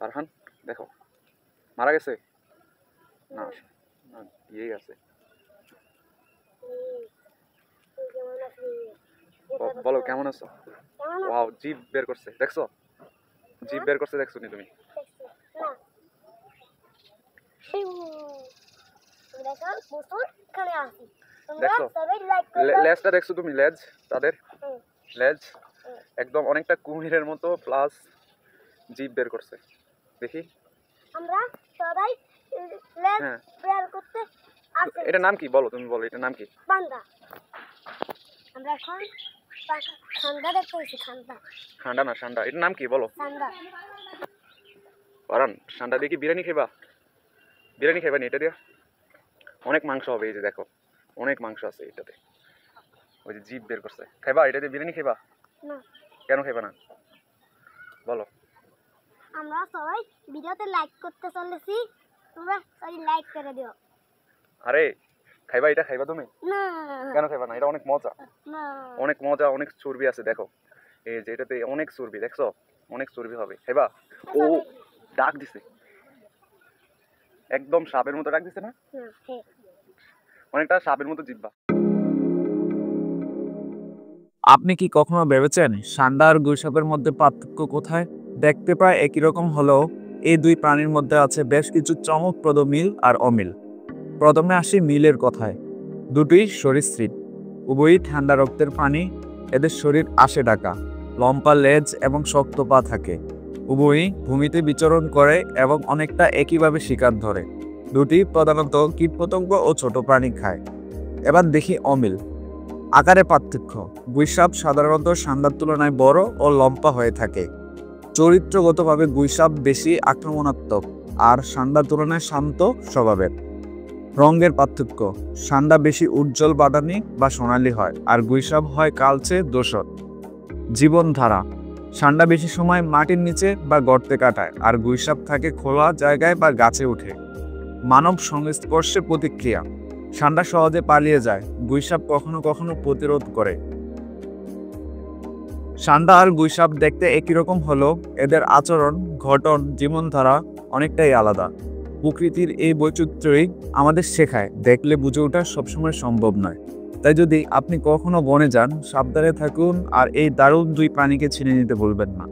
ফারহান দেখো মারা গেছে না ইয়েই আছে। বলো কেমন আছো? ওয়াও জিভ বের করছে দেখছো? জিভ বের করছে দেখছো নি তুমি? দেখছো লেজটা দেখছো তুমি? লেজ তাদের লেজ একদম অনেকটা কুমিরের মতো প্লাস জিভ বের করছে। দেখি আমরা সবাই লেজ বের করতে আসে। এটা নাম কি বলো তুমি? বলো এটা নাম কি? পান্ডা। আমরা এখন ঠান্ডা দেখতেছি। ঠান্ডা না ঠান্ডা, এটার নাম কি বলো? ঠান্ডা। পারান ঠান্ডা দিয়ে কি বিরিয়ানি খাইবা? বিরিয়ানি খাইবা নি এটা দিয়ে? অনেক মাংস হবে, এই যে দেখো অনেক মাংস আছে এটাতে। ওই যে জিভ বের করছে, খাইবা এটা দিয়ে বিরিয়ানি খাইবা? না। কেন খাইবা না বলো? আমরা সবাই ভিডিওতে লাইক করতে চলেছি, তোমরা সবাই লাইক করে দিও। আরে খাইবা এটা? খাইবা তুমি? না। কেন খাইবা না? এটা অনেক মজা। না। অনেক মজা, অনেক চর্বি আছে দেখো, এই যে এটাতে অনেক চর্বি, দেখছো অনেক চর্বি হবে। খাইবা? ও ডাক দিছে, একদম সাপের মতো ডাক দিছে না? অনেকটা সাপের মতো জিব্বা। আপনি কি কখনো ভেবেছেন সান্ডা আর গুইসাপের মধ্যে পার্থক্য কোথায়? দেখতে প্রায় একই রকম হলেও এই দুই প্রাণীর মধ্যে আছে বেশ কিছু চমকপ্রদ মিল আর অমিল। প্রথমে আসি মিলের কথায়। দুটোই সরীসৃপ, উভয়ই ঠান্ডা রক্তের প্রাণী। এদের শরীর আশে ঢাকা, লম্বা লেজ এবং শক্ত পা থাকে। উভয়ই ভূমিতে বিচরণ করে এবং অনেকটা একইভাবে শিকার ধরে। দুটি প্রধানত কীটপতঙ্গ ও ছোট প্রাণী খায়। এবার দেখি অমিল। আকারে পার্থক্য। গুইসাপ সাধারণত সান্ডার তুলনায় বড় ও লম্বা হয়ে থাকে। চরিত্রগতভাবে গুইসাপ বেশি আক্রমণাত্মক আর সান্ডার তুলনায় শান্ত স্বভাবের। রঙের পার্থক্য। সান্ডা বেশি উজ্জ্বল বাদামি বা সোনালী হয় আর গুইসাপ হয় কালচে ধূসর। জীবনধারা। সান্ডা বেশি সময় মাটির নিচে বা গর্তে কাটায় আর গুইসাপ থাকে খোলা জায়গায় বা গাছে উঠে। মানব সংস্পর্শে প্রতিক্রিয়া। সান্ডা সহজে পালিয়ে যায়, গুইসাপ কখনো কখনো প্রতিরোধ করে। সান্ডা আর গুইসাপ দেখতে একই রকম হলেও এদের আচরণ, গঠন, জীবনধারা অনেকটাই আলাদা। প্রকৃতির এই বৈচিত্র্যই আমাদের শেখায় দেখলে বুঝে ওঠা সবসময় সম্ভব নয়। তাই যদি আপনি কখনো বনে যান, সাবধানে থাকুন আর এই দারুণ দুই প্রাণীকে চিনে নিতে ভুলবেন না।